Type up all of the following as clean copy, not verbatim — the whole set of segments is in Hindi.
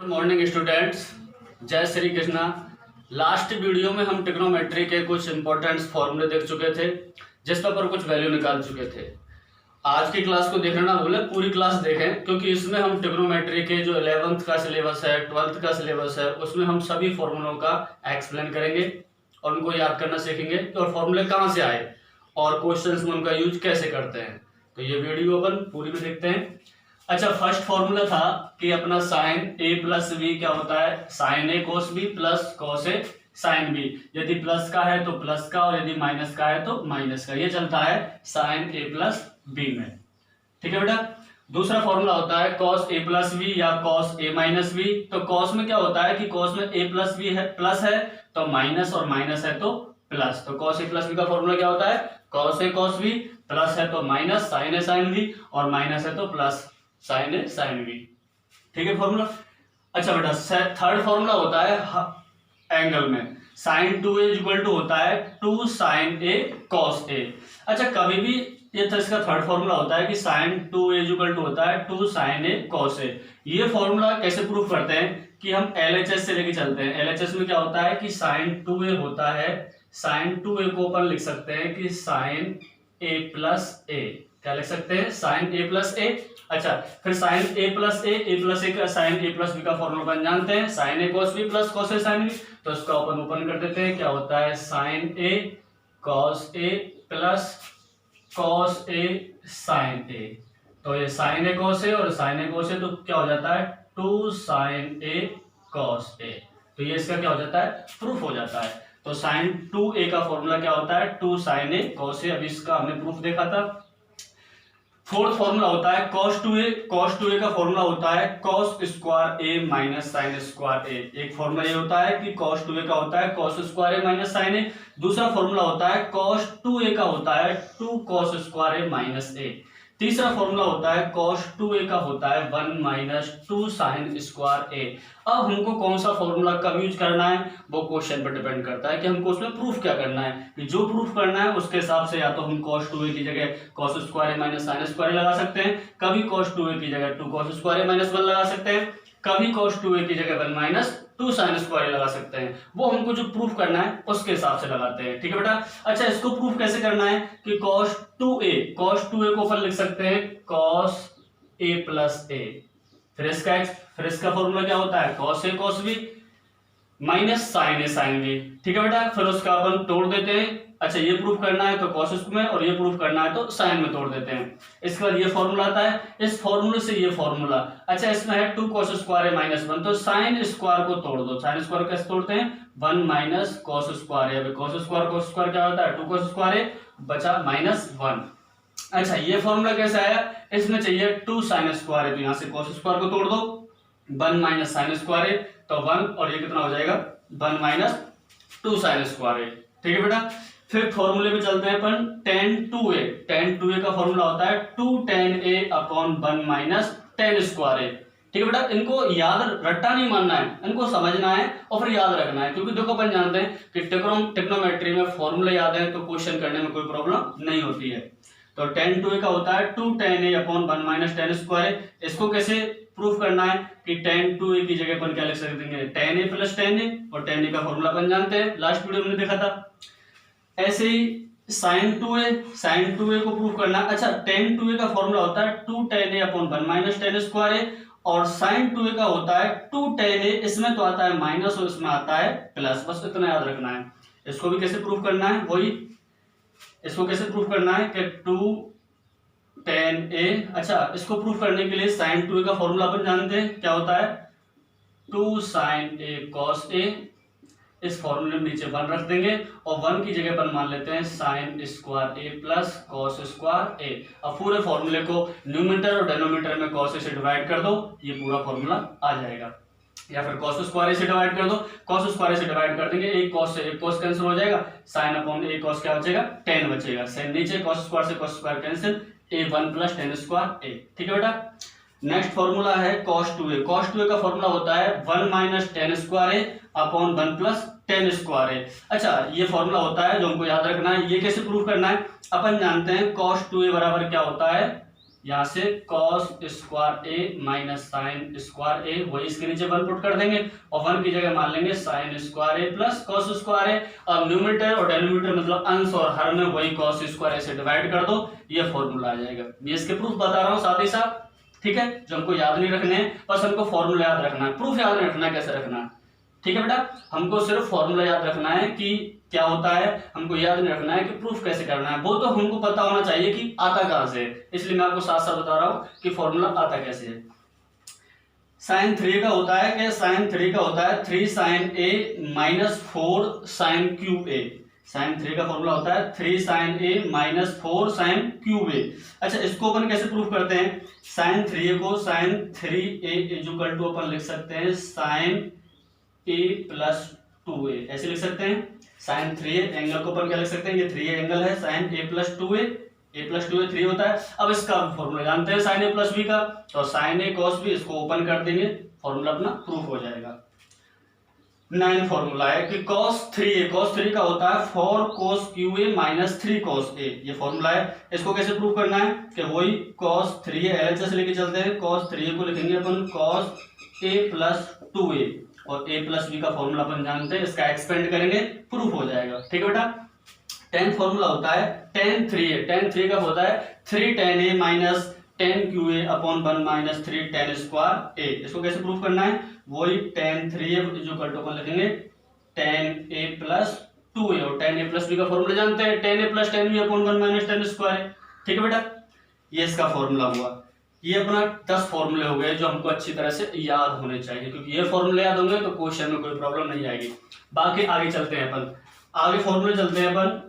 गुड मॉर्निंग स्टूडेंट्स, जय श्री कृष्णा। लास्ट वीडियो में हम ट्रिग्नोमेट्री के कुछ इंपॉर्टेंट फॉर्मूले देख चुके थे, जिस पर कुछ वैल्यू निकाल चुके थे। आज की क्लास को देखना ना भूलें, पूरी क्लास देखें, क्योंकि इसमें हम ट्रिग्नोमेट्री के जो 11th का सिलेबस है, 12th का सिलेबस है, उसमें हम सभी फॉर्मूलों का एक्सप्लेन करेंगे और उनको याद करना सीखेंगे और फॉर्मूले कहाँ से आए और क्वेश्चंस में उनका यूज कैसे करते हैं। तो ये वीडियो अपन पूरी में देखते हैं। अच्छा, फर्स्ट फॉर्मूला था कि अपना साइन ए प्लस बी क्या होता है, साइन ए कोस बी प्लस कोस ए साइन बी। यदि प्लस का है तो प्लस का और यदि माइनस का है तो माइनस का। ये चलता है साइन ए प्लस बी में। ठीक है बेटा। दूसरा फॉर्मूला होता है कॉस ए प्लस बी या कॉस ए माइनस बी। तो कॉस में क्या होता है कि कॉस में ए प्लस बी है, प्लस है तो माइनस और माइनस है तो प्लस। तो कॉस ए प्लस बी का फॉर्मूला क्या होता है, cos A cos B, plus है तो minus sine a sine B और माइनस है तो plus sign a sine b. ठीक है फॉर्मूला। अच्छा बेटा, थर्ड फॉर्मूला होता है एंगल में, साइन 2a इक्वल टू होता है 2 साइन ए कॉस ए। अच्छा, कभी भी ये तो इसका थर्ड फॉर्मूला होता है कि साइन 2a इक्वल टू होता है 2 साइन ए कॉस ए। ये फॉर्मूला कैसे प्रूफ करते हैं कि हम LHS से लेके चलते हैं। LHS में क्या होता है कि साइन 2a होता है, साइन 2a को अपन लिख सकते हैं कि साइन a प्लस ए। क्या लिख सकते हैं, साइन a प्लस ए। अच्छा, फिर साइन a प्लस ए का साइन a प्लस बी का फॉर्मूला अपन जानते हैं, sign A cos B plus cos A sine B. तो इसका अपन ओपन कर देते हैं। क्या होता है, sine a cos A plus cos A sine A. तो ये साइन ए कॉस ए और साइन ए कॉस ए, तो क्या हो जाता है 2 साइन ए कॉस ए। तो ये इसका क्या हो जाता है, प्रूफ हो जाता है। तो साइन 2a का फॉर्मूला क्या होता है, 2 साइन ए कॉस ए। अभी इसका हमने प्रूफ देखा था। फोर्थ फॉर्मूला होता है cos 2a। cos 2a का फॉर्मूला होता है cos square a minus sine square a। एक फॉर्मूला ये होता है कि cos 2a का होता है cos square a minus sine a। दूसरा फॉर्मूला होता है cos 2a का होता है 2 cos square a minus a। तीसरा फॉर्मूला होता है cos 2a का होता है 1 माइनस 2 साइन स्क्वायर a। अब हमको कौन सा फॉर्मूला कब यूज करना है वो क्वेश्चन पर डिपेंड करता है कि हमको उसमें प्रूफ क्या करना है। कि जो प्रूफ करना है उसके हिसाब से या तो हम cos 2a की जगह cos square a minus sine square लगा सकते हैं, कभी cos 2a की जगह 2 cos स्क्वायर a माइनस 1 लगा सकते हैं, कभी cos 2a की जगह 1 माइनस 2 साइन स्क्वायर लगा सकते हैं। वो हमको जो प्रूफ करना है उसके हिसाब से लगाते हैं। ठीक है बेटा। अच्छा, इसको प्रूफ कैसे करना है कि cos 2a को अपन लिख सकते हैं cos a प्लस a। फिर इसका फॉर्मूला क्या होता है, cos a cos b minus sine a sine b. ठीक है बेटा। फिर उसका अपन तोड़ देते हैं। अच्छा, ये प्रूफ करना है तो cos में और ये प्रूफ करना है तो साइन में तोड़ देते हैं। इसके बाद ये फॉर्मूला आता है, इस फॉर्मूले से ये फॉर्मूला। अच्छा, इसमें है 2 cos स्क्वायर a माइनस 1, तो साइन स्क्वायर को तोड़ दो। साइन स्क्वायर कैसे तोड़ते हैं, 1 minus cos square a। cos square क्या होता है 2 cos स्क्वायर a, बचा माइनस 1। अच्छा, ये फॉर्मूला कैसे आया, इसमें चाहिए 2 साइन स्क्वायर है, तो यहाँ से cos स्क्वायर को तोड़ दो, 1 माइनस साइन स्क्वायर है तो 1 और ये कितना हो जाएगा 1 माइनस 2 साइन स्क्वायर है। ठीक है बेटा। फिर फॉर्मूले में चलते हैं अपन tan 2a। tan 2a का फॉर्मूला होता है 2 tan a upon 1 minus tan square है। ठीक है बेटा। इनको याद रट्टा नहीं मानना है, इनको समझना है और फिर याद रखना है, क्योंकि देखो अपन जानते हैं कि ट्रिग्नोमेट्री में फॉर्मूले याद है तो क्वेश्चन करने में कोई प्रॉब्लम नहीं होती है। तो tan 2a का होता है 2 tan a upon 1 minus tan square. इसको कैसे प्रूफ करना है कि tan 2a की जगह अपन क्या लिख सकते हैं, tan a plus tan a, और tan a का फॉर्मूला अपन जानते हैं, लास्ट वीडियो में देखा था। ऐसे ही sin 2a को प्रूफ करना। अच्छा, tan 2a का फॉर्मूला होता है 2 tan a upon 1 minus tan square a, और sin 2a का होता है 2 tan a, इसमें तो आता है माइनस और इसमें आता है प्लस। बस इतना याद रखना है। इसको भी कैसे प्रूफ करना है, वही इसको कैसे प्रूफ करना है कि 2 tan a। अच्छा, इसको प्रूफ करने के लिए sin 2a का फॉर्मूला अपन जानते हैं, क्या होता है 2 sin a cos a। इस फॉर्मूले में नीचे 1 रख देंगे और 1 की जगह अपन मान लेते हैं sin square a plus cos square a। अब पूरे फॉर्मूले को न्यूमरेटर और डिनोमिनेटर में cos a से डिवाइड कर दो, ये पूरा फॉर्मूला आ जाएगा। या फिर cos स्क्वायर a से डिवाइड कर दो, cos स्क्वायर a से डिवाइड कर देंगे, एक cos से एक cos कैंसिल हो जाएगा, sin अपॉन a cos क्या बचेगा, tan बचेगा। सेम नीचे cos स्क्वायर से cos square cancel, a 1 plus tan square a। ठीक है बेटा। नेक्स्ट फॉर्मूला है cos 2a। cos 2a का फॉर्मूला होता है 1 minus tan square a upon 1 plus tan square a। अच्छा, ये फॉर्मूला होता है जो हमको याद रखना है। ये कैसे प्रूफ करना है, अपन जानते हैं cos 2a बराबर क्या होता है यहाँ से कॉस स्क्वायर ए माइनस साइन स्क्वायर ए, वही इसके नीचे 1 पुट कर देंगे और 1 की जगह मान लेंगे साइन स्क्वायर ए प्लस कॉस स्क्वायर ए। अब न्यूमरेटर और डिनोमिनेटर मतलब अंश और हर में वही कॉस स्क्वायर ए से डिवाइड कर दो, ये फॉर्मूला आ जाएगा। ये इसके प्रूफ बता रहा हूँ साथ ही साथ, ठीक है, जो हमको याद नहीं रखने हैं, बस हमको फॉर्मूला याद रखना है, प्रूफ याद नहीं रखना है कैसे रखना है, ठीक है बेटा। हमको सिर्फ फॉर्मूला याद रखना है कि क्या होता है, हमको याद नहीं रखना है कि प्रूफ कैसे करना है, वो तो हमको पता होना चाहिए कि आता कहां से है, इसलिए मैं आपको साथ साथ बता रहा हूं कि फॉर्मूला आता कैसे है। साइन 3 का होता है कि साइन 3 का होता है 3 साइन ए माइनस 4 साइन क्यूब ए। साइन 3 का फॉर्मूला होता है 3 साइन ए माइनस 4 साइन क्यूब ए। अच्छा, इसको अपन कैसे प्रूफ करते हैं, साइन 3 को साइन 3a इक्वल टू अपन लिख सकते हैं साइन ए प्लस 2a, ऐसे लिख सकते हैं। साइन 3a एंगल को अपन क्या लिख सकते हैं, ये 3a एंगल है, sine a plus 2a, a plus 2a 3 होता है। अब इसका फॉर्मूला जानते हैं साइन a प्लस b का, तो साइन a cos b, इसको ओपन कर देंगे, फॉर्मूला अपना प्रूफ हो जाएगा। 9 फॉर्मूला है कि cos 3 का होता है 4 cos qa minus 3 cos a, ये फॉर्मूला है। इसको कैसे प्रूव करना है कि वही cos 3a LHS लेके चलते हैं, cos 3a को लिखेंगे अपन cos a प्लस 2a और a प्लस b का फॉर्मूला अपन जानते हैं, इसका एक्सपेंड करेंगे, प्रूफ हो जाएगा, ठीक है बेटा। 10 फॉर्मूला होता है tan 3a, tan 3 का होता है 3 tan a minus tan qa upon 1 minus 3 tan square a। इसको कैसे प्रूफ करना है, वही tan 3a इक्वल टू अपन लिखेंगे tan a प्लस 2a और tan a प्लस b का फॉर्मूला जानते हैं, tan a plus tan b upon 1 minus tan square, ठीक है बेटा। ये इसका फॉर्मूला हुआ। ये अपना 10 फॉर्मूले हो गए जो हमको अच्छी तरह से याद होने चाहिए, क्योंकि ये फॉर्मूले याद होंगे तो क्वेश्चन में कोई प्रॉब्लम नहीं आएगी। बाकी आगे चलते हैं अपन, आगे फॉर्मूले चलते हैं अपन।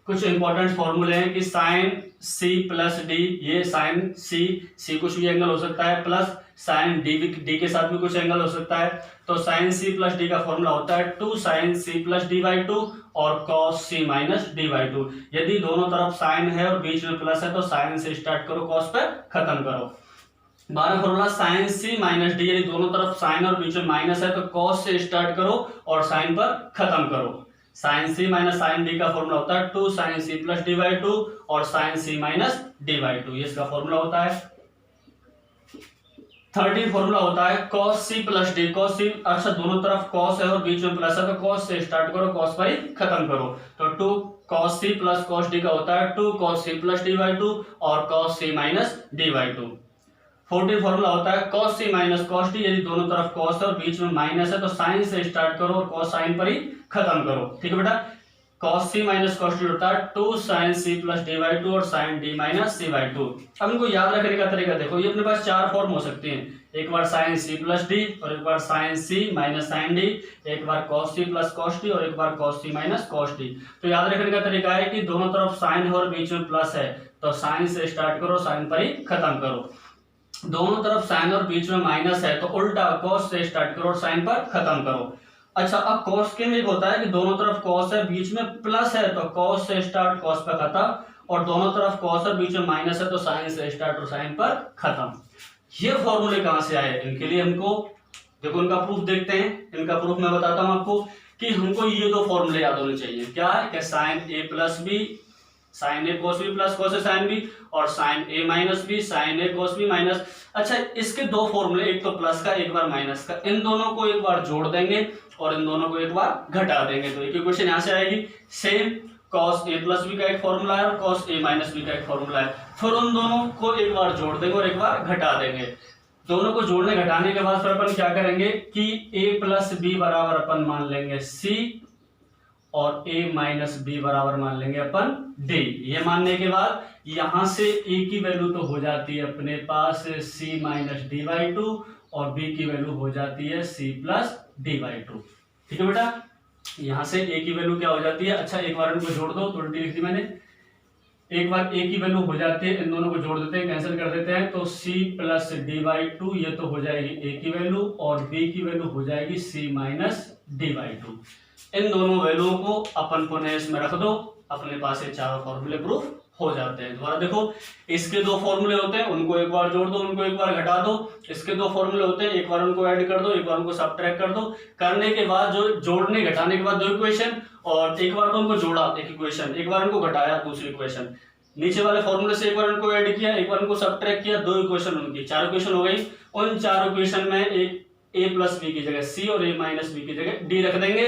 कुछ इंपॉर्टेंट फॉर्मूले हैं कि साइन c प्लस डी, ये साइन c कुछ भी एंगल हो सकता है, प्लस साइन डी के साथ भी कुछ एंगल हो सकता है। तो साइन c प्लस डी का फॉर्मूला होता है 2 sine c plus d by 2 और cos c minus d by 2। यदि दोनों तरफ साइन है और बीच में प्लस है तो साइन से स्टार्ट करो, cos पे खत्म करो। 12 formula sine c minus D, यदि दोनों तरफ साइन और बीच में माइनस है तो cos से स्टार्ट करो और साइन पर खत्म करो। Sine c minus sine d का फॉर्मूला होता है 2 sine c plus d by 2 और sine c minus d by 2, ये इसका फॉर्मूला होता है। 13 फॉर्मूला होता है cos c plus D, cos c, अच्छा दोनों तरफ cos है और बीच में प्लस है तो cos से स्टार्ट करो, cos पर ही खत्म करो। तो 2 cos c plus cos d का होता है 2 cos c plus d by 2 और cos c minus d by 2। 14 formula होता है cos c minus cos d, यदि दोनों तरफ cos है और बीच में माइनस है तो साइन से स्टार्ट करो और cos साइन पर ही खत्म करो, ठीक है बेटा। cos c minus cos d होता है 2 sin c plus d by 2 और sin d minus c by 2। अब इनको याद रखने का तरीका देखो, ये अपने पास 4 फॉर्म हो सकते हैं, एक बार sin c प्लस d और एक बार sin c minus sin d, एक बार cos c plus cos d और एक बार cos c minus cos d। तो याद रखने का तरीका है कि दोनों तरफ साइन है और बीच में प्लस है तो साइन से स्टार्ट करो, साइन पर ही खत्म करो। दोनों तरफ साइन और बीच में माइनस है तो उल्टा cos से स्टार्ट करो और साइन पर खत्म करो। अच्छा, अब cos के में होता है कि दोनों तरफ cos है, बीच में प्लस है तो cos से स्टार्ट cos पर खत्म, और दोनों तरफ cos है बीच में माइनस है तो साइन से स्टार्ट और साइन पर खत्म। ये फॉर्मूले कहां से आए, इनके लिए हमको देखो इनका प्रूफ देखते हैं। इनका प्रूफ मैं बताता हूं आपको कि हमको ये 2 फॉर्मूले याद होने चाहिए। क्या है कि sine a plus b, sine a cos b plus cos a sin b और sine a minus b, sine a cos b minus. अच्छा, इसके 2 फॉर्मूले, एक तो प्लस का एक बार माइनस का, इन दोनों को एक बार जोड़ देंगे और इन दोनों को एक बार घटा देंगे तो एक इक्वेशन यहां से आएगी। Same cos a plus b का एक फॉर्मूला है और cos a माइनस b का एक फॉर्मूला है, फिर उन दोनों को एक बार जोड़ देंगे और एक बार घटा देंगे। दोनों को जोड़ने घटाने के बाद फिर अपन क्या करेंगे कि a प्लस b बराबर अपन मान लेंगे c और a माइनस b बराबर मान लेंगे अपन d। ये मानने के बाद यहां से a की वैल्यू तो हो जाती है अपने पास c माइनस डी बाई 2 और b की वैल्यू हो जाती है c प्लस डी बाई 2, ठीक है बेटा। यहां से a की वैल्यू क्या हो जाती है, अच्छा एक बार इनको जोड़ दो, तो उल्टी लिख दी मैंने। एक बार a की वैल्यू हो जाती है, इन दोनों को जोड़ देते हैं, कैंसिल कर देते हैं, तो c प्लस डी बाई 2 ये तो हो जाएगी a की वैल्यू और b की वैल्यू हो जाएगी c माइनस डी बाई 2। इन दोनों वैल्यूओं को अपन पुनः इसमें रख दो, अपने पास ये चारों फॉर्मूले प्रूफ हो जाते हैं। दोबारा देखो, इसके 2 फॉर्मूले होते हैं, उनको एक बार जोड़ दो, उनको एक बार घटा दो। इसके 2 फॉर्मूले होते हैं, एक बार उनको ऐड कर दो, एक बार उनको सबट्रैक्ट कर दो। करने के बाद जो जोड़ने घटाने के बाद 2 इक्वेशन, और एक बार तो उनको जोड़ा एक इक्वेशन, एक बार उनको घटाया दूसरी इक्वेशन। नीचे वाले फॉर्मूले से एक बार उनको ऐड किया, एक बार उनको सब्ट्रैक्ट किया, 2 इक्वेशन उनकी, 4 इक्वेशन हो गई। उन 4 इक्वेशन में एक a प्लस बी की जगह c और a माइनस बी की जगह d रख देंगे,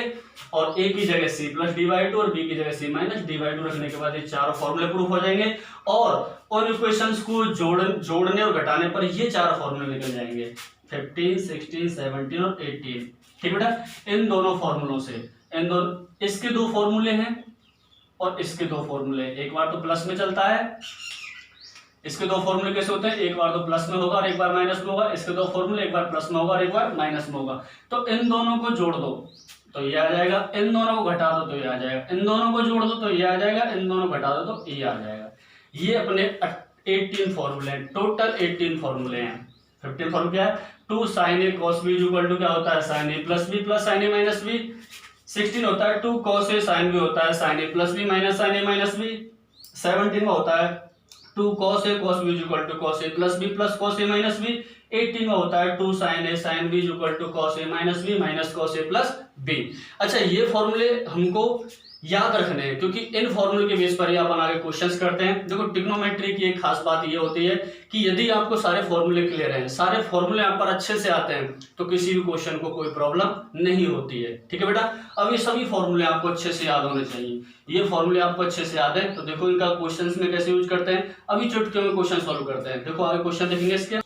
और a की जगह c प्लस d/2 और b की जगह c माइनस d/2 रखने के बाद ये चारों फॉर्मूले प्रूफ हो जाएंगे, और उन इक्वेशंस को जोड़ने और घटाने पर ये 4 फॉर्मूले निकल जाएंगे, 15, 16, 17 और 18। ठीक बेटा, इन दोनों फॉर्मूलों से, इन दोनों, इसके 2 फॉर्मूले हैं और इसके 2 फॉर्मूले, एक बार तो प्लस में चलता है, इसके 2 फॉर्मूले कैसे होते हैं, एक बार तो प्लस में होगा और एक बार माइनस में होगा, इसके 2 फॉर्मूले एक बार प्लस में होगा और एक बार माइनस में होगा। तो इन दोनों को जोड़ दो तो ये आ जाएगा, इन दोनों को घटा दो तो ये आ जाएगा, इन दोनों को जोड़ दो तो ये आ जाएगा, इन दोनों को घटा दो तो ये आ जाएगा। ये अपने 18 फॉर्मूले हैं, टोटल 18 फॉर्मूले हैं। 15 फॉर्मूला क्या है, 2 sin a cos b equal to क्या होता है, sin a plus b plus sin a minus b। 16 होता है 2 cos a sin b होता है sin a plus b minus sin a minus b। 17 में होता है 2 cos a cos b equal to cos a plus b plus cos a minus b। 18 में होता है 2 sin a sin b equal to cos a minus b minus cos a plus b। अच्छा, ये फॉर्मूले हमको याद रखने हैं, क्योंकि इन फॉर्मूले के बेस पर ही अपन आगे क्वेश्चंस करते हैं। देखो, ट्रिग्नोमेट्री की एक खास बात ये होती है कि यदि आपको सारे फॉर्मूले क्लियर हैं, सारे फॉर्मूले आप पर अच्छे से आते हैं, तो किसी भी क्वेश्चन को कोई प्रॉब्लम नहीं होती है। ठीक है बेटा, अब ये सभी फॉर्मूले आपको अच्छे से याद होने चाहिए। ये फॉर्मूले आपको अच्छे से याद है तो देखो इनका क्वेश्चन में कैसे यूज करते हैं, अभी चुटकियों में क्वेश्चन सॉल्व करते हैं। देखो आगे क्वेश्चन देखेंगे इसके।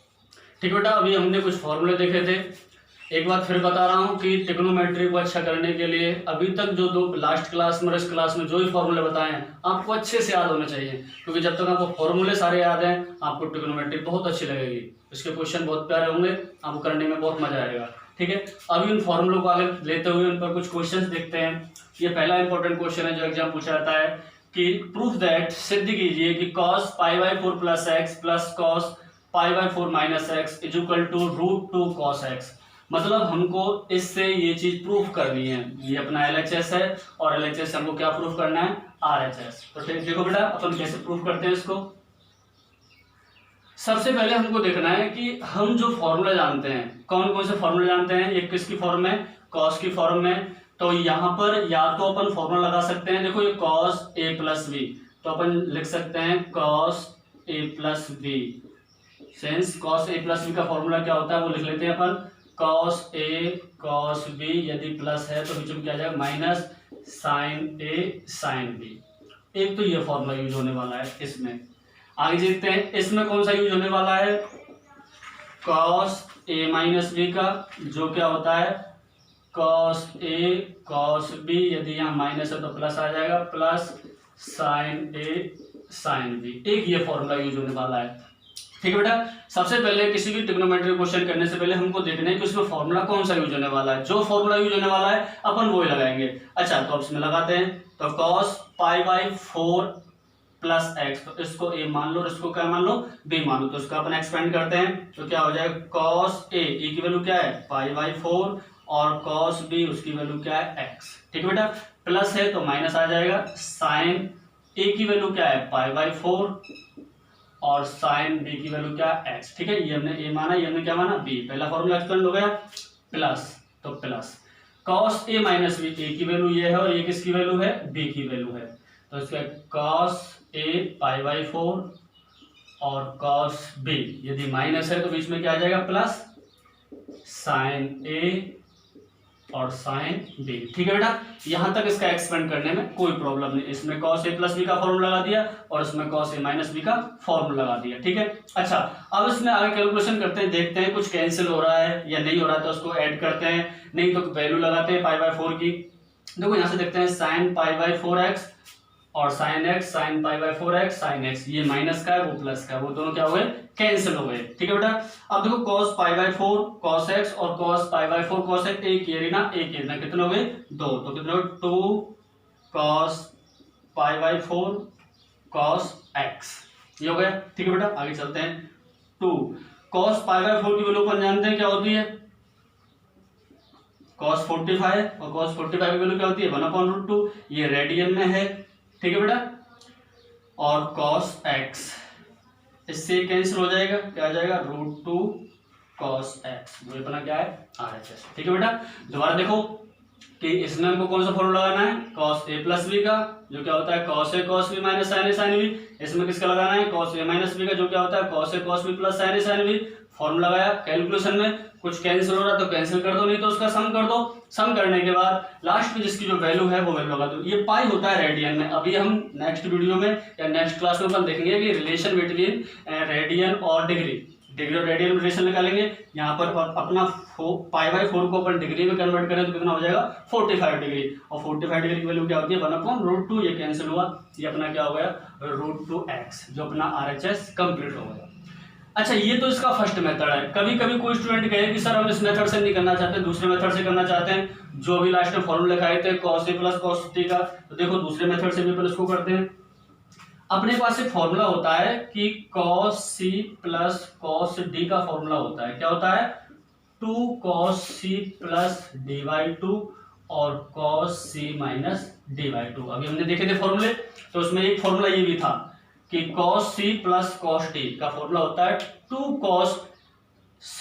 ठीक बेटा, अभी हमने कुछ फॉर्मूले देखे थे, एक बात फिर बता रहा हूं कि ट्रिग्नोमेट्री को अच्छा करने के लिए अभी तक जो 2 लास्ट क्लास में और इस क्लास में जो भी फॉर्मूले बताए हैं आपको अच्छे से याद होने चाहिए, क्योंकि जब तक आपको फॉर्मूले सारे याद हैं आपको ट्रिग्नोमेट्री बहुत अच्छी लगेगी, इसके क्वेश्चन बहुत प्यारे होंगे, आपको करने में बहुत मजा आएगा। ठीक है, अभी उन फॉर्मूलों को आगे लेते हुए उन पर कुछ क्वेश्चन देखते हैं। ये पहला इंपॉर्टेंट क्वेश्चन है जो एग्जाम पूछा जाता है कि प्रूफ दैट, सिद्ध कीजिए कि cos π/4 प्लस एक्स प्लस cos π/4 minus x is equal to √2 cos x। मतलब हमको इससे ये चीज प्रूफ करनी है। ये अपना LHS है और LHS हमको क्या प्रूफ करना है, RHS। तो देखो बेटा, अपन कैसे प्रूफ करते हैं इसको। सबसे पहले हमको देखना है कि हम जो फॉर्मूला जानते हैं, कौन कौन से फॉर्मूले जानते हैं। एक किसकी फॉर्म में, कॉस की फॉर्म में। तो यहाँ पर या तो अपन फॉर्मूला लगा सकते हैं, देखो ये cos a प्लस बी, तो अपन लिख सकते हैं cos a plus b. Since cos a plus b का फॉर्मूला क्या होता है वो लिख लेते हैं अपन, cos a cos b, यदि प्लस है तो बीच में क्या आ जाएगा minus sin a sin b। एक तो ये फॉर्मूला यूज होने वाला है इसमें। आगे देखते हैं इसमें कौन सा यूज होने वाला है, cos a माइनस b का, जो क्या होता है cos a cos b, यदि यहाँ माइनस है तो प्लस आ जाएगा, plus sin a sin b। एक ये फॉर्मूला यूज होने वाला है। ठीक है बेटा, सबसे पहले किसी भी ट्रिग्नोमेट्री क्वेश्चन करने से पहले हमको देखना है कि उसमें फॉर्मूला कौन सा यूज होने वाला है। जो फॉर्मूला यूज होने वाला है अपन वो ही लगाएंगे। अच्छा, तो अब इसमें लगाते हैं, तो cos π/4 प्लस एक्स, तो इसको a मान लो और इसको क्या मान लो, b मान लो। तो इसको अपन एक्सपेंड करते हैं, तो क्या हो जाएगा cos a, e की वैल्यू क्या है π/4, और cos b उसकी वैल्यू क्या है x। ठीक है बेटा, प्लस है तो माइनस आ जाएगा, sin a की वैल्यू क्या है π/4 और sin b की वैल्यू क्या है x। ठीक है, ये हमने a माना, ये हमने क्या माना b। पहला फॉर्मूला एक्सपेंड हो गया, प्लस, तो plus cos a minus b, a की वैल्यू ये है और ये किसकी वैल्यू है, b की वैल्यू है। तो इसका cos a π/4 और cos b, यदि माइनस है तो बीच में क्या आ जाएगा प्लस, sin a और sin b। ठीक है बेटा, यहां तक इसका एक्सपेंड करने में कोई प्रॉब्लम नहीं। इसमें cos a प्लस बी का फॉर्मूला लगा दिया और इसमें cos a माइनस बी का फॉर्मूला लगा दिया। ठीक है, अच्छा अब इसमें आगे कैलकुलेशन करते हैं, देखते हैं कुछ कैंसिल हो रहा है या नहीं हो रहा है तो उसको ऐड करते हैं, नहीं तो वैल्यू लगाते हैं π/4 की। देखो यहां से देखते हैं sin π/4x और sin x, sin π/4x sin x, ये माइनस का है वो प्लस का है, वो दोनों क्या हो गए, कैंसिल हो गए। ठीक है बेटा, अब देखो cos π/4 cos x और cos π/4 cos x, एक ये ना एक ये ना, कितने हो गए 2, तो कितने हो 2 cos π/4 cos x, ये हो गया। ठीक है बेटा, आगे चलते हैं। 2 cos π/4 की वैल्यू अपन जानते हैं क्या होती है, cos 45, और cos 45 की वैल्यू क्या होती है 1/√2, ये रेडियन में है। ठीक है बेटा, और cos x इससे कैंसिल हो जाएगा, क्या आ जाएगा √2 cos x, वो अपना क्या है RHS। ठीक है बेटा, दोबारा देखो कि इसमें हमको कौन सा फॉर्मूला लगाना है, cos a प्लस बी का, जो क्या होता है cos a cos b minus sin a sin b। इसमें किसका लगाना है, cos a माइनस b का, जो क्या होता है cos a cos b plus sin a sin b। Formula लगाया, कैलकुलेशन में कुछ कैंसिल हो रहा है तो कैंसिल कर दो, नहीं तो उसका सम कर दो। सम करने के बाद लास्ट में जिसकी जो वैल्यू है वो वैल्यू लगा दो। ये पाई होता है रेडियन में। अभी हम नेक्स्ट वीडियो में या नेक्स्ट क्लास में अपन देखेंगे कि रिलेशन बिटवीन रेडियन और डिग्री और रेडियन में रिलेशन निकालेंगे। यहाँ पर अपना पाई बाई 4 को अपन डिग्री में कन्वर्ट करें तो कितना हो जाएगा, 45 डिग्री। और 45 डिग्री की वैल्यू क्या होती है, 1/√2। ये कैंसिल हुआ, ये अपना क्या हो गया, √2x, जो अपना RHS कंप्लीट हो गया। अच्छा, ये तो इसका फर्स्ट मेथड है। कभी कभी कोई स्टूडेंट कहे कि सर हम इस मेथड से नहीं करना चाहते, दूसरे मेथड से करना चाहते हैं, जो भी लास्ट में फॉर्मूला लिखाए थे cos a plus cos t का, तो देखो दूसरे मेथड से भी अपन इसको करते हैं। अपने पास एक फॉर्मूला होता है कि cos c plus cos d का फॉर्मूला होता है, क्या होता है, 2 cos c प्लस d/2 और cos c माइनस d/2। अभी हमने देखे थे फॉर्मूले, तो उसमें एक फॉर्मूला ये भी था कि cos c plus cos t का फॉर्मूला होता है 2 cos c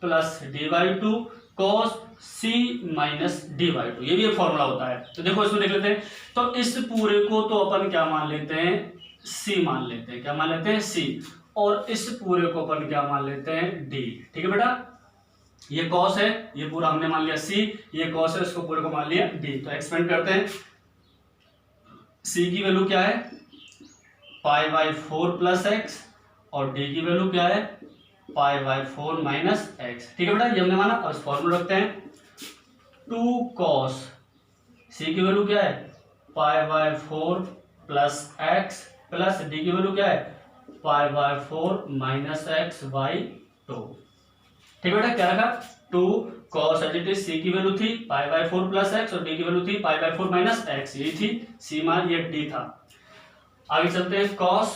plus d/2 cos c minus d/2। ये भी एक फॉर्मूला होता है। तो देखो इसमें देख लेते हैं। तो इस पूरे को तो अपन क्या मान लेते हैं, c मान लेते हैं। क्या मान लेते हैं, c। और इस पूरे को अपन क्या मान लेते हैं, d। ठीक है बेटा, ये cos है, ये पूरा हमने मान लिया c, ये cos है, इसको पूरे को मान लिया d। तो एक्सपेंड करते हैं। c की वैल्यू क्या है, π/4 प्लस एक्स, और d की वैल्यू क्या है, π/4 माइनस एक्स। ठीक है बेटा, ये हमने माना। अब इस फॉर्मूला रखते हैं, 2 cos c की वैल्यू क्या है, π/4 प्लस एक्स, प्लस d की वैल्यू क्या है, π/4 माइनस x/2। ठीक है बेटा, क्या रखा, 2 cos c की वैल्यू थी π/4 प्लस एक्स, और d की वैल्यू थी π/4 माइनस एक्स। ये थी c मान, ये d था। आगे चलते हैं, cos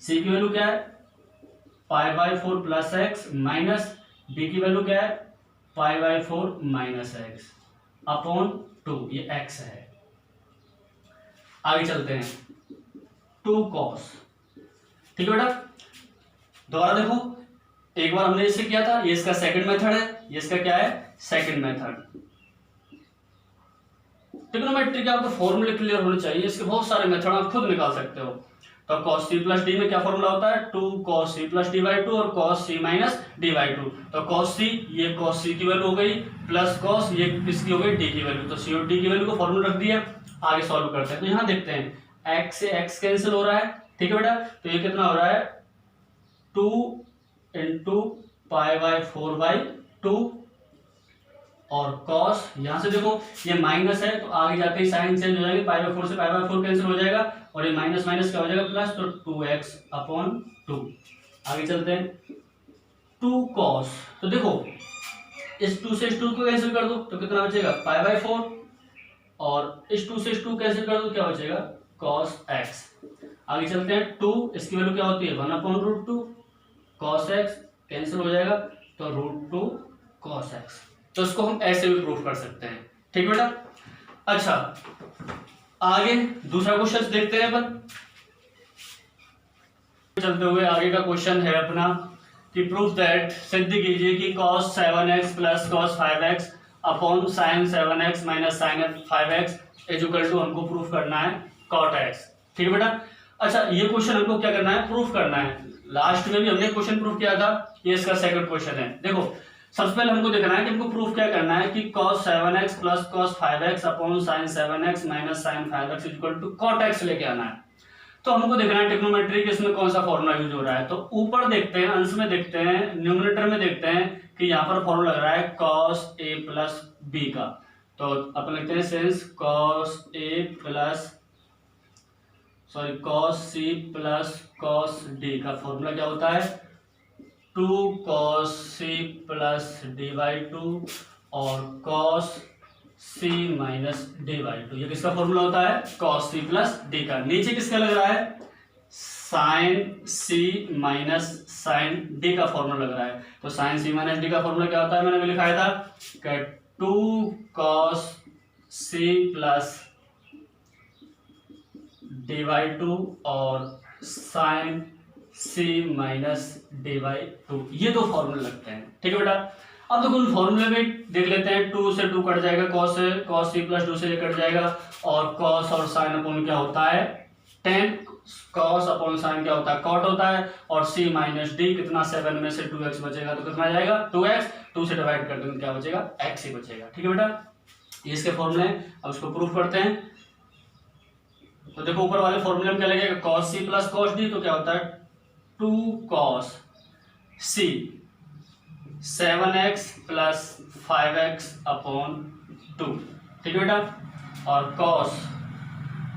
c की वैल्यू क्या है, π/4 प्लस एक्स, माइनस d की वैल्यू क्या है, π/4 माइनस एक्स अपॉन 2, ये x है। आगे चलते हैं, 2 cos। ठीक है बेटा, दोबारा देखो, एक बार हमने इससे किया था, ये इसका सेकंड मेथड है, ये इसका क्या है, सेकंड मेथड। ट्रिग्नोमेट्री के आपको फॉर्मूले क्लियर होने चाहिए, इसके बहुत सारे मेथड आप खुद निकाल सकते हो। तो cos c प्लस d में क्या फॉर्मूला होता है, 2 cos c प्लस d/2 और cos c माइनस d/2। तो cos c, ये cos c की वैल्यू हो गई, प्लस cos, ये किसकी हो गई, d की वैल्यू। तो c और d की वैल्यू को फॉर्मूला रख दिया। आगे सॉल्व करते हैं। तो यहाँ देखते हैं, x से x कैंसिल हो रहा है। ठीक है बेटा, तो ये कितना हो रहा है, 2 × π/4/2, और cos, यहां से देखो ये माइनस है तो आगे जाके साइन चेंज हो जाएगी, π/4 से π/4 कैंसिल हो जाएगा, और ये माइनस माइनस क्या हो जाएगा, प्लस। तो 2x/2। आगे चलते हैं, 2 cos। तो देखो इस 2 से इस 2 को कैंसिल कर दो तो कितना बचेगा, π/4, और इस 2 से इस 2 कैंसिल कर दो, क्या बचेगा, cos x। आगे चलते हैं, 2, इसकी वैल्यू क्या होती है, 1/√2 cos x, कैंसिल हो जाएगा, तो √2 cos x। तो इसको हम ऐसे भी प्रूफ कर सकते हैं। ठीक बेटा, अच्छा आगे दूसरा क्वेश्चन देखते हैं अपन। चलते हुए आगे का क्वेश्चन है अपना कि प्रूफ दैट, सिद्ध कीजिए कि cos 7x plus cos 5x upon sin 7x minus sin 5x is equal to, हमको प्रूफ करना है cot x। ठीक है बेटा, अच्छा ये क्वेश्चन हमको क्या करना है, प्रूफ करना है। लास्ट में भी हमने क्वेश्चन प्रूफ किया था, ये इसका सेकंड क्वेश्चन है। देखो सबसे पहले हमको देखना है कि हमको प्रूफ क्या करना है कि cos 7x plus cos 5x upon sin 7x minus sin 5x equal to cot x लेके आना है। तो हमको देखना है ट्रिग्नोमेट्री के इसमें कौन सा फॉर्मूला यूज हो रहा है। तो ऊपर देखते हैं, अंश में देखते हैं, न्यूमरेटर में देखते हैं कि यहाँ पर फॉर्मूला लग रहा है cos a प्लस b का। तो अपन लिखते हैं sense cos c plus cos d का फॉर्मूला क्या होता है, 2 cos c प्लस d/2 और cos c माइनस d/2। ये किसका फॉर्मूला होता है, cos c प्लस d का। नीचे किसका लग रहा है, sin c minus sin d का फॉर्मूला लग रहा है। तो sin c माइनस d का फॉर्मूला क्या होता है, मैंने भी लिखाया था कि 2 cos c प्लस d/2 और sin c माइनस d/2, ये दो फॉर्मूले लगते हैं। ठीक है बेटा, अब देखो फॉर्मूले में देख लेते हैं, 2 से 2 कट जाएगा, cos c प्लस 2 से ये कट जाएगा, और cos और sin अपॉन क्या होता है tan, cos अपॉन sin क्या होता है cot होता है, और c माइनस डी कितना 7 में से 2x बचेगा तो कितना जाएगा 2x, 2 से डिवाइड कर देंगे क्या बचेगा x ही बचेगा। ठीक है बेटा, ये इसके फॉर्मूले हैं। अब इसको प्रूफ करते हैं। तो देखो ऊपर वाले फॉर्मूले में क्या लगेगा, cos c plus cos d, तो क्या होता है 2 cos c 7x plus 5x upon 2। ठीक है बेटा, और cos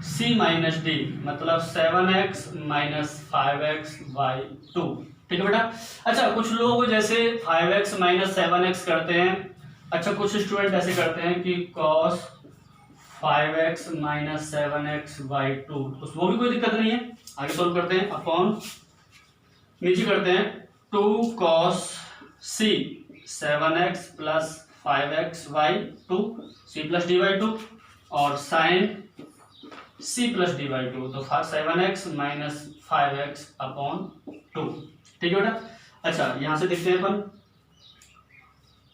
c माइनस डी मतलब 7x माइनस 5x बाई 2। ठीक है बेटा। अच्छा, कुछ लोग जैसे 5x माइनस 7x करते हैं, अच्छा कुछ स्टूडेंट ऐसे करते हैं कि cos 5x minus 7x by 2, वो भी कोई दिक्कत नहीं है, आगे सोल्व करते हैं। अपॉन नीचे करते हैं 2 cos c 7x plus 5x by 2, c plus d by 2, और sine c plus d by 2, तो 7x माइनस 5x अपॉन 2। ठीक है बेटा। अच्छा यहां से देखते हैं अपन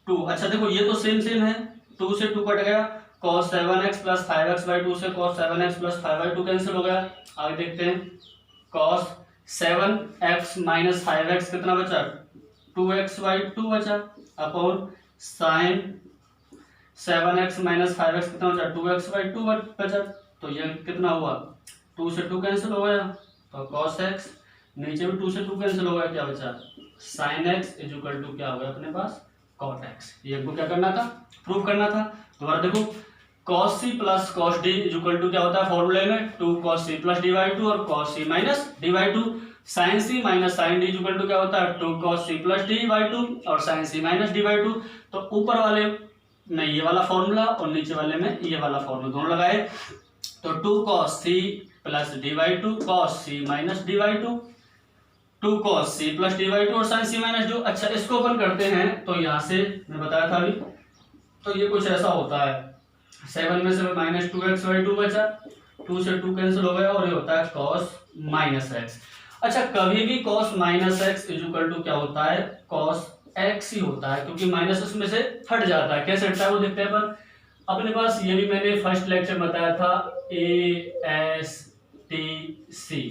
2, अच्छा देखो ये तो सेम है, 2 से 2 कट गया, cos 7x plus 5x by 2 से cos 7x plus 5 by 2 cancel हो गया। आगे देखते हैं, cos 7x माइनस 5x कितना बचा 2x बाई 2 बचा, upon sine 7x minus 5x कितना बचा 2x बाई 2 बचा, तो ये कितना हुआ 2 से 2 कैंसिल हो गया, तो cos x, नीचे भी 2 से 2 कैंसिल हो गया, क्या बचा sin x is equal to क्या हो गया अपने पास cot x। ये हमको क्या करना था, प्रूफ करना था। दोबारा देखो, cos c plus cos d is equal to क्या होता है फॉर्मूले में 2 cos c plus d by 2 और cos c minus d by 2, sin c minus sin d is equal to क्या होता है 2 cos c plus d by 2 और sin c minus d by 2। तो ऊपर वाले में ये वाला फॉर्मूला और नीचे वाले में ये वाला फॉर्मूला दोनों लगाए, तो 2 cos c plus d by 2 cos c minus d by 2, 2 cos c plus d by 2 और sin c माइनस d। अच्छा इसको अपन करते हैं, तो यहाँ से मैं बताया था अभी, तो ये कुछ ऐसा होता है, 7 में से माइनस 2x बाई 2 बचा, 2 से 2 कैंसिल हो गया, और ये होता है cos माइनस x। अच्छा कभी भी cos minus x is equal to क्या होता है cos x ही होता है, क्योंकि माइनस उसमें से हट जाता है। कैसे हटता है वो देखते हैं अपन। अपने पास ये भी मैंने फर्स्ट लेक्चर बताया था, a s t c,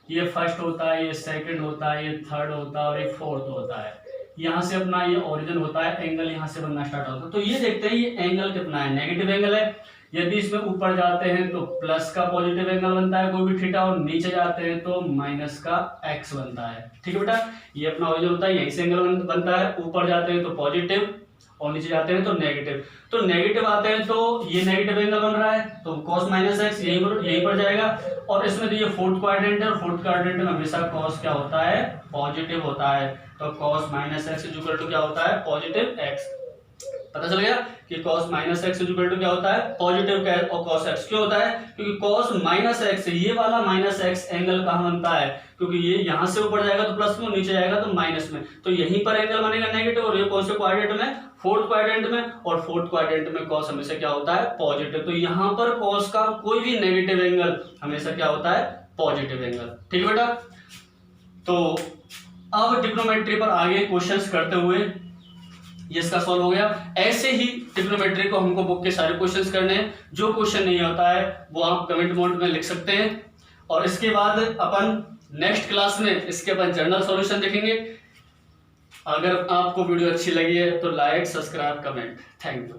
ये फर्स्ट होता है, ये सेकंड होता है, ये थर्ड होता है और ये फोर्थ होता है। यहाँ से अपना ये ओरिजिन होता है, एंगल यहाँ से बनना स्टार्ट होता है। तो ये देखते हैं ये एंगल कितना है, नेगेटिव एंगल है। यदि इसमें ऊपर जाते हैं तो प्लस का पॉजिटिव एंगल बनता है कोई भी थीटा, और नीचे जाते हैं तो माइनस का एक्स बनता है। ठीक है बेटा, ये अपना ओरिजिन होता है, यहीं से एंगल बनता है। ऊपर जाते हैं तो पॉजिटिव और नीचे जाते हैं तो नेगेटिव, तो नेगेटिव आते हैं तो ये नेगेटिव एंगल बन रहा है, तो cos माइनस एक्स यहीं पर जाएगा। और इसमें तो ये फोर्थ क्वाड्रेंट है, और फोर्थ क्वाड्रेंट में हमेशा cos क्या होता है पॉजिटिव होता है, तो cos minus x is equal to क्या होता है पॉजिटिव एक्स। पता चल गया कि cos minus x is equal to क्या होता है पॉजिटिव, और cos एक्स क्यों होता है, क्योंकि cos माइनस एक्स, ये वाला माइनस एक्स एंगल कहाँ बनता है, क्योंकि ये यहाँ से ऊपर जाएगा तो प्लस में, नीचे जाएगा तो माइनस में, तो यहीं पर एंगल बनेगा नेगेटिव। और ये कौन से क्वाड्रेंट में, फोर्थ क्वाड्रेंट में, और फोर्थ क्वाड्रेंट में cos हमेशा क्या होता है पॉजिटिव, तो यहाँ पर cos का कोई भी नेगेटिव एंगल हमेशा क्या होता है पॉजिटिव एंगल। ठीक है बेटा, तो अब ट्रिग्नोमेट्री पर आगे क्वेश्चंस करते हुए ये इसका सॉल्व हो गया। ऐसे ही ट्रिग्नोमेट्री को हमको बुक के सारे क्वेश्चंस करने हैं, जो क्वेश्चन नहीं होता है वो आप कमेंट मोड में लिख सकते हैं, और इसके बाद अपन नेक्स्ट क्लास में इसके अपन जनरल सॉल्यूशन देखेंगे। अगर आपको वीडियो अच्छी लगी है तो like, subscribe, comment. Thank you.